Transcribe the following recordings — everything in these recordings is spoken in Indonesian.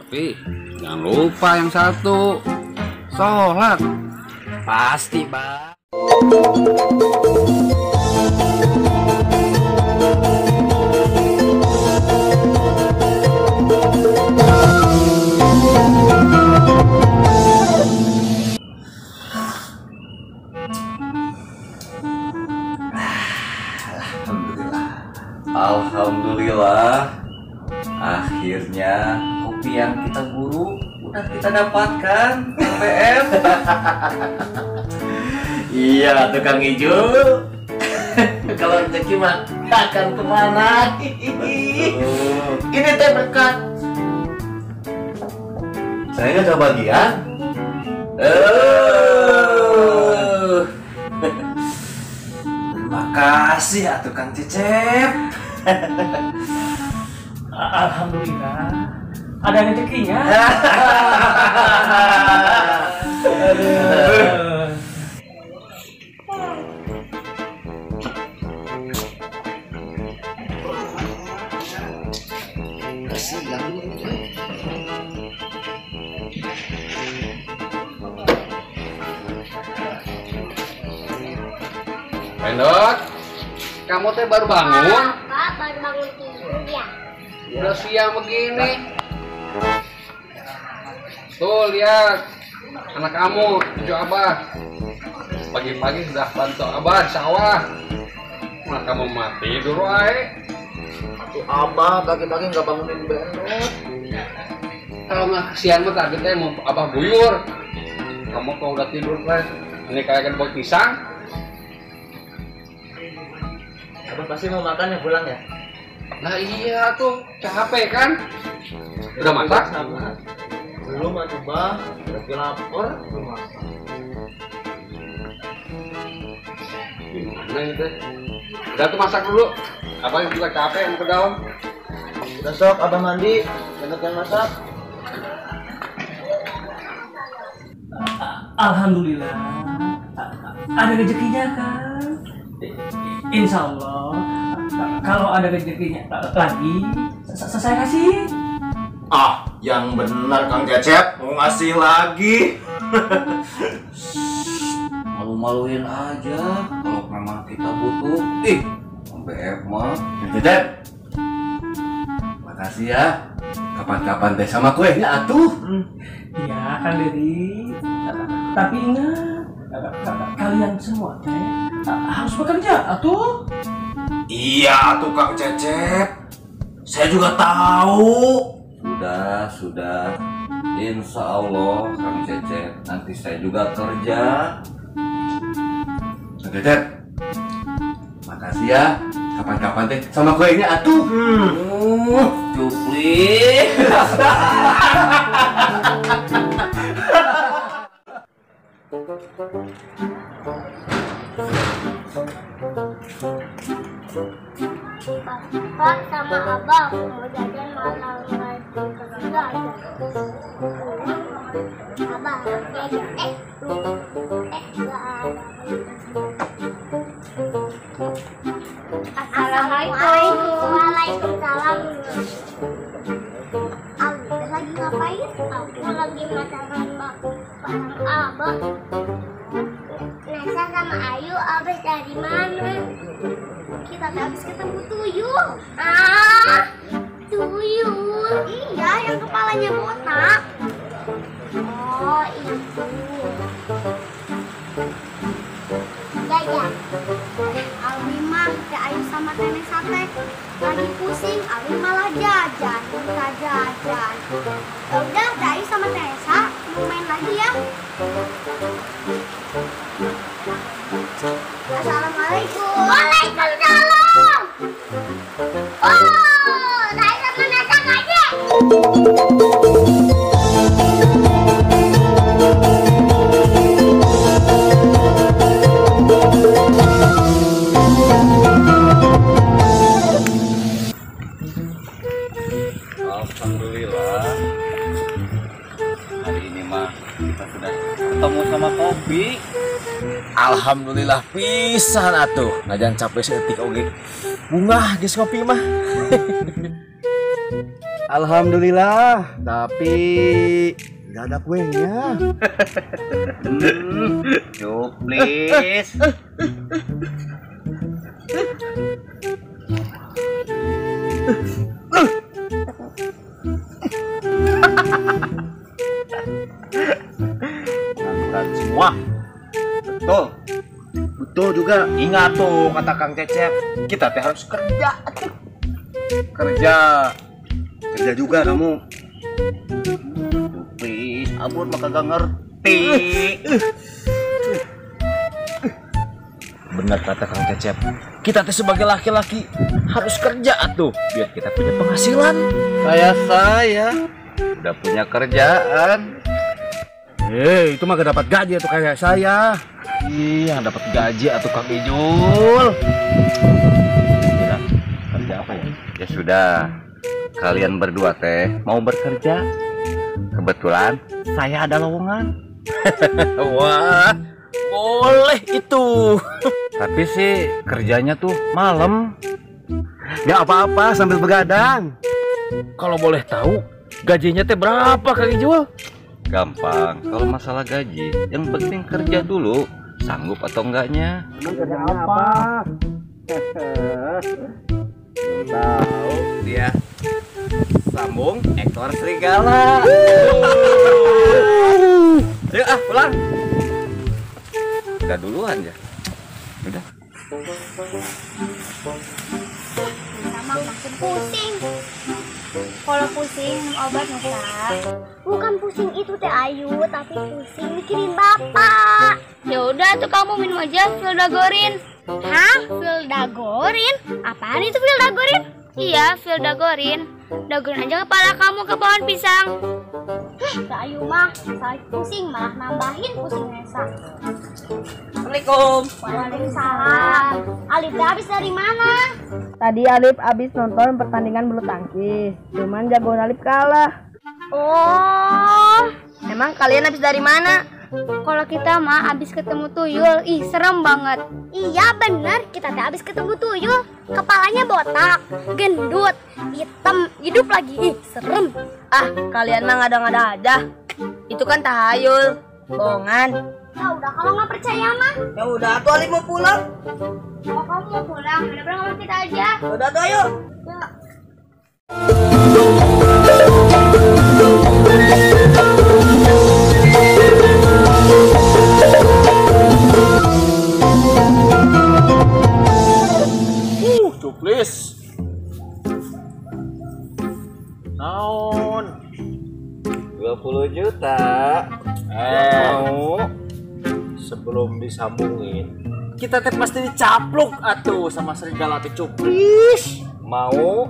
Tapi jangan lupa yang satu, sholat. Pasti, Bang. Alhamdulillah, akhirnya kopi yang kita buru udah kita dapatkan, PM. Iya, tukang hijau. Kalau rezeki mah akan kemana? Ini teh berkat. Saya nggak kebagian. Terima kasih ya tukang Cecep. Alhamdulillah, ada rezekinya. Pendot, kamu teh baru bangun? Pak, baru bangun tidur ya. Udah siang begini. Tuh lihat, anak kamu, cucu abah. Pagi-pagi sudah bantu abah di sawah. Nah kamu mati tidur wae. Tuh abah pagi-pagi nggak bangunin Pendot. Kalau nggak kesian mah tadi teh mau abah buyur. Kamu kalau udah tidur teh, ini kayak buat pisang. Abah pasti mau makan ya pulang ya? Nah iya tuh, capek kan? Udah masak? Belum atuh bah, lagi lapar belum masak. Gimana itu? Udah tuh masak dulu. Abang juga capek mau ke dalam. Udah sok abah mandi, Pendot yang masak. Alhamdulillah, ada rezekinya kan? Insya Allah, kalau ada rezekinya lagi, saya kasih. Ah, yang benar Kang Cecep mau ngasih lagi. Malu-maluin aja kalau memang kita butuh. BF mah. Cecep, makasih ya. Kapan-kapan teh sama kuenya atuh. Iya, Kang Dedi. Tapi ingat, kalian semua harus bekerja, atuh. Iya tuh Kang Cecep. Saya juga tahu. Sudah. Insya Allah Kang Cecep, nanti saya juga kerja. Kang Cecep, makasih ya. Kapan-kapan teh sama kuenya atuh. Cupli. Pak sama abang mau jajan malah nggak kerja. Abang jajan nggak ada. Assalamualaikum. Waalaikumsalam. Aku lagi ngapain? Aku lagi masakan barang abah. Nesa sama Ayu abis dari mana? Kita habis ketemu tuyul. Tuyul? Iya, yang kepalanya botak. Oh, itu. Ya. Alwi mah ke Ayu sama Nenek Sate lagi pusing, Alwi malah jajan. Ya udah, Dai sama Tessa mau main lagi ya. Assalamualaikum. Waalaikumsalam. Oh, Dai sama Tessa ngaji. Alhamdulillah, hari ini mah kita sudah ketemu sama kopi. Alhamdulillah pisan atuh. Ngajan capek seetik oge. Bunga geus kopi mah. Alhamdulillah, tapi nggak ada kuenya. Yuk, please. Ngangguran semua. Betul. Betul juga. Ingat tuh kata Kang Cecep, kita teh harus kerja atuh. Kerja, kerja juga kamu. Please, abun mah kagak ngerti. Benar kata Kang Cecep. Kita teh sebagai laki-laki harus kerja atuh biar kita punya penghasilan. Saya udah punya kerjaan. Itu mah gak dapat gaji tuh kayak saya. Iya, dapat gaji atuh Kang Ijul. Gila, kerja apa ya? Ya sudah, kalian berdua teh mau bekerja. Kebetulan saya ada lowongan. Wah, boleh itu. Tapi sih kerjanya tuh malam. Gak apa-apa sambil begadang. Kalau boleh tahu, gajinya teh berapa Kang Ijul? Gampang, kalau masalah gaji, yang penting kerja dulu. Sanggup atau enggaknya? Kerja apa? Tahu dia sambung ekor serigala. Ayo pulang. Udah duluan ya. Udah. Sama makin pusing. Kalau pusing minum obat Nusa. Bukan pusing itu Teh Ayu, tapi pusing mikirin bapak. Ya udah tuh kamu minum aja Vildagorin. Hah? Vildagorin? Apaan itu Vildagorin? Iya, Vildagorin. Dagorin aja kepala kamu ke pohon pisang. Teh Ayu mah salah pusing malah nambahin pusing Nesa. Assalamualaikum. Waalaikumsalam. Alif teh habis dari mana? Tadi Alif abis nonton pertandingan bulu tangkis. Cuman jagoan Alif kalah. Oh, Emang kalian abis dari mana? kalau kita mah abis ketemu tuyul, ih serem banget. Iya bener, kita teh abis ketemu tuyul, kepalanya botak, gendut, hitam, hidup lagi, ih serem. Ah, kalian mah ngada-ngada aja. Itu kan tahayul, bohongan. Ya udah kalau nggak percaya mah, Ya udah, tuh Alif mau pulang. kalau kamu mau pulang, udah sama kita aja. Udah tuh ayo. Ya. Cuplis. Naon? 20 juta. Mau sebelum disambungin kita teh pasti dicapluk atuh sama serigala teh Cuplis. Mau?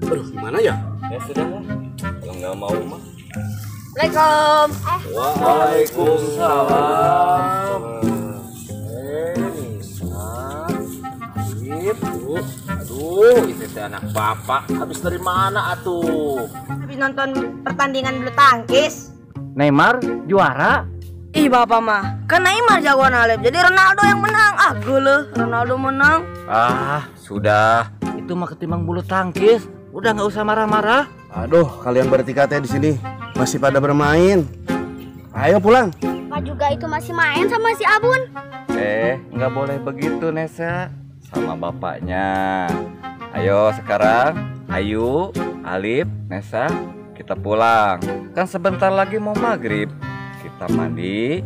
Aduh, gimana ya? Ya sudah lah. Kalau nggak mau mah. Assalamualaikum. Waalaikumsalam. Aduh, itu teh anak bapak habis dari mana atuh? Habis nonton pertandingan bulu tangkis. Neymar juara. Ih bapak mah, kan Neymar jagoan Alif. Jadi Ronaldo yang menang. Ah geuleuh, Ronaldo menang. Ah, sudah. Itu mah ketimbang bulu tangkis. Udah nggak usah marah-marah. Aduh, kalian bertiga teh di sini masih pada bermain. Ayo pulang. Pak juga itu masih main sama si Abun. Nggak boleh begitu Nesa. Sama bapaknya. Ayo sekarang, Ayu, Alif, Nesa, kita pulang. Kan sebentar lagi mau maghrib. Kita mandi,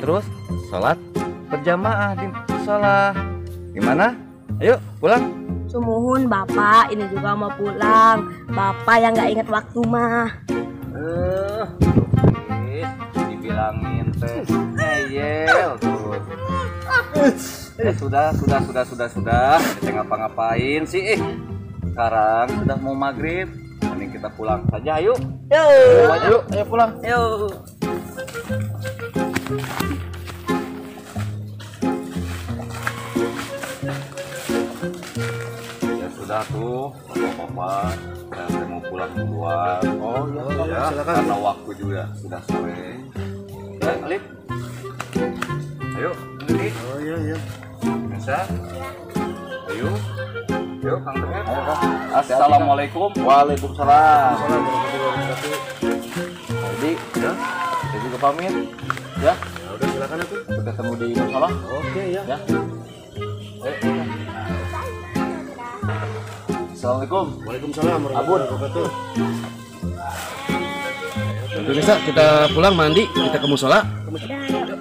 terus sholat berjamaah di musola. Gimana? Ayo pulang. Sumuhun Bapak, ini juga mau pulang. Bapak yang nggak inget waktu mah. Dibilangin teh ngeyel terus. Sudah. Kita ngapa-ngapain sih? Sekarang sudah mau maghrib. Mending kita pulang saja, ayo. Ayo pulang. Yuk. Ya sudah tuh, apa-apa. Saya mau pulang duluan. Oh ya, silakan. Karena waktu juga sudah sore. Ya, Alif. Ayo, ini. Oh iya. Bisa? Ayo. Yuk, Kang Tegar. Assalamualaikum. Waalaikumsalam. Jadi, ya. Saya juga pamit. Ya. Udah silakan atuh. Kita ketemu di musola. Oke ya. Ya. Assalamualaikum. Waalaikumsalam Abun. warahmatullahi wabarakatuh. Indonesia kita pulang mandi, kita ke musola. Udah, ayo.